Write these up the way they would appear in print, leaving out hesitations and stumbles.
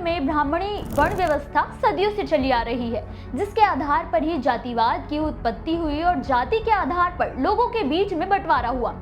में ब्राह्मणी वर्ण व्यवस्था सदियों से चली आ रही है, जिसके आधार पर ही जातिवाद की उत्पत्ति हुई और जाति के आधार पर लोगों के बीच में बंटवारा हुआ।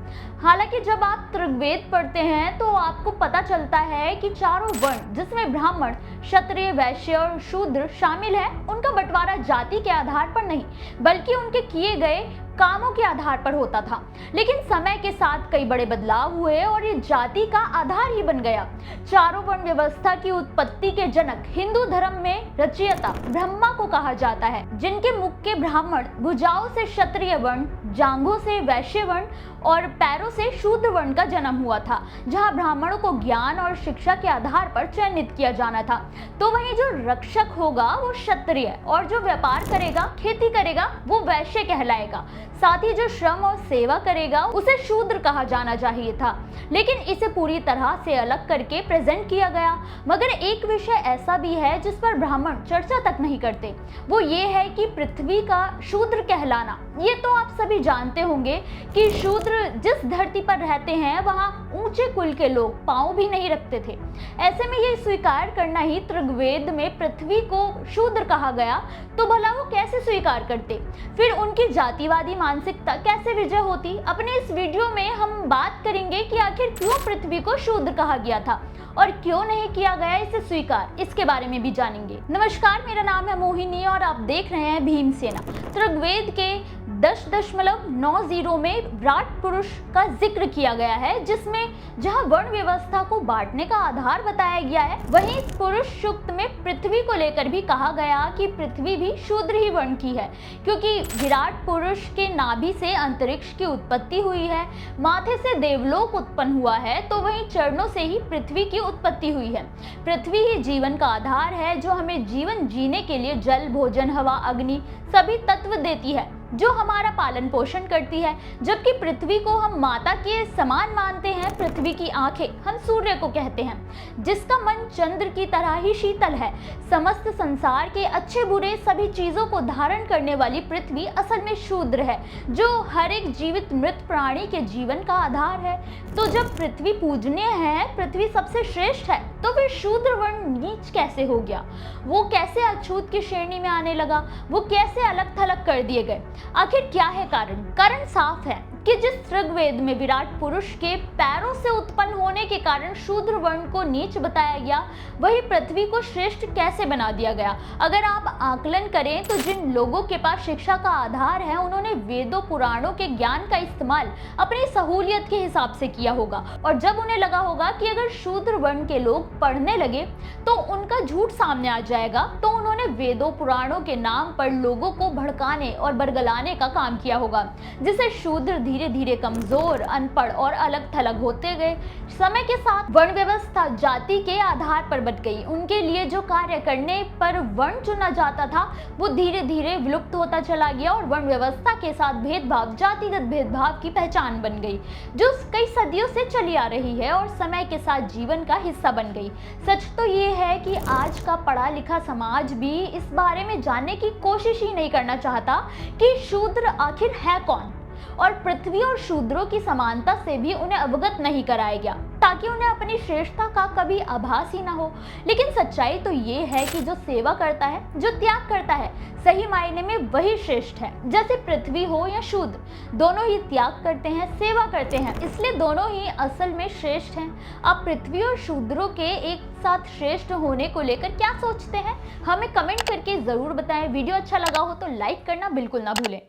हालांकि जब आप ऋग्वेद पढ़ते हैं तो आपको पता चलता है कि चारों वर्ण, जिसमें ब्राह्मण, क्षत्रिय, वैश्य और शूद्र शामिल है, उनका बंटवारा जाति के आधार पर नहीं बल्कि उनके किए गए कामों के आधार पर होता था। लेकिन समय के साथ कई बड़े बदलाव हुए और ये जाति का आधार ही बन गया। चारों वर्ण व्यवस्था की उत्पत्ति के जनक हिंदू धर्म में रचयिता ब्रह्मा को कहा जाता है, जिनके मुख के ब्राह्मण, भुजाओं से क्षत्रिय वर्ण, जांघों से वैश्य वर्ण और पैरों से शूद्र वर्ण का जन्म हुआ था, जहां ब्राह्मणों को ज्ञान और शिक्षा के आधार पर चयनित किया जाना था। तो वहीं जो रक्षक होगा वो क्षत्रिय और जो व्यापार करेगा, खेती करेगा, वो वैश्य कहलाएगा। साथ ही जो श्रम और सेवा करेगा उसे शूद्र कहा जाना चाहिए था, लेकिन इसे पूरी तरह से अलग करके प्रेजेंट किया गया। मगर एक विषय ऐसा भी है जिस पर ब्राह्मण चर्चा तक नहीं करते, वो ये है कि पृथ्वी का शूद्र कहलाना। ये तो आप सभी जानते होंगे कि शूद्र जिस धरती पर रहते हैं वहाँ ऊंचे कुल के लोग पांव भी नहीं रखते थे। ऐसे में ये स्वीकार करना ही ऋग्वेद में पृथ्वी को शूद्र कहा गया, तो भला वो कैसे स्वीकार करते, फिर उनकी जातिवादी मानसिकता कैसे विजय होती। अपने इस वीडियो में हम बात करेंगे कि आखिर क्यों पृथ्वी को शूद्र कहा गया था और क्यों नहीं किया गया इसे स्वीकार, इसके बारे में भी जानेंगे। नमस्कार, मेरा नाम है मोहिनी और आप देख रहे हैं भीमसेना। ऋग्वेद के 10.90 में विराट पुरुष का जिक्र किया गया है, जिसमें जहां वर्ण व्यवस्था को बांटने का आधार बताया गया है, वहीं पुरुष सूक्त में पृथ्वी को लेकर भी कहा गया कि पृथ्वी भी शूद्र ही वर्ण की है, क्योंकि विराट पुरुष के नाभि से अंतरिक्ष की उत्पत्ति हुई है, माथे से देवलोक उत्पन्न हुआ है, तो वहीं चरणों से ही पृथ्वी की उत्पत्ति हुई है। पृथ्वी ही जीवन का आधार है, जो हमें जीवन जीने के लिए जल, भोजन, हवा, अग्नि सभी तत्व देती है, जो हमारा पालन पोषण करती है। जबकि पृथ्वी को हम माता के समान मानते हैं। पृथ्वी की आंखें हम सूर्य को कहते हैं, जिसका मन चंद्र की तरह ही शीतल है। समस्त संसार के अच्छे बुरे सभी चीजों को धारण करने वाली पृथ्वी असल में शूद्र है, जो हर एक जीवित मृत प्राणी के जीवन का आधार है। तो जब पृथ्वी पूजनीय है, पृथ्वी सबसे श्रेष्ठ है, तो फिर शूद्र वर्ण नीच कैसे हो गया? वो कैसे अछूत की श्रेणी में आने लगा? वो कैसे अलग थलग कर दिए गए? आखिर क्या है कारण? कारण साफ है कि जिस ऋग्वेद में विराट पुरुष के पैरों से उत्पन्न होने के कारण शूद्र वर्ण को नीच बताया गया, वही पृथ्वी को श्रेष्ठ कैसे बना दिया गया? अगर आप आकलन करें तो जिन लोगों के पास शिक्षा का आधार है, उन्होंने वेदों पुराणों के ज्ञान का इस्तेमाल अपनी सहूलियत के हिसाब से किया होगा, और जब उन्हें लगा होगा कि अगर शूद्र वर्ण के लोग पढ़ने लगे तो उनका झूठ सामने आ जाएगा, तो उन्होंने वेदों पुराणों के नाम पर लोगों को भड़काने और बरगलाने का काम किया होगा, जिससे शूद्र धीरे धीरे कमजोर, अनपढ़ और अलग थलग होते गए। समय के साथ वर्ण व्यवस्था जाति के आधार पर बट गई। उनके लिए जो कार्य करने पर वर्ण चुना जाता था, वो धीरे धीरे विलुप्त होता चला गया और वर्ण व्यवस्था के साथ भेदभाव, जातिगत भेदभाव की पहचान बन गई, जो कई सदियों से चली आ रही है और समय के साथ जीवन का हिस्सा बन गई। सच तो ये है कि आज का पढ़ा लिखा समाज भी इस बारे में जानने की कोशिश ही नहीं करना चाहता कि शूद्र आखिर है कौन, और पृथ्वी और शूद्रों की समानता से भी उन्हें अवगत नहीं कराया गया, ताकि उन्हें अपनी श्रेष्ठता का कभी आभास ही ना हो। लेकिन सच्चाई तो ये है कि जो सेवा करता है, जो त्याग करता है, सही मायने में वही श्रेष्ठ है। जैसे पृथ्वी हो या शूद्र, दोनों ही त्याग करते हैं, सेवा करते हैं, इसलिए दोनों ही असल में श्रेष्ठ हैं। अब पृथ्वी और शूद्रों के एक साथ श्रेष्ठ होने को लेकर क्या सोचते हैं, हमें कमेंट करके जरूर बताएं। वीडियो अच्छा लगा हो तो लाइक करना बिल्कुल ना भूलें।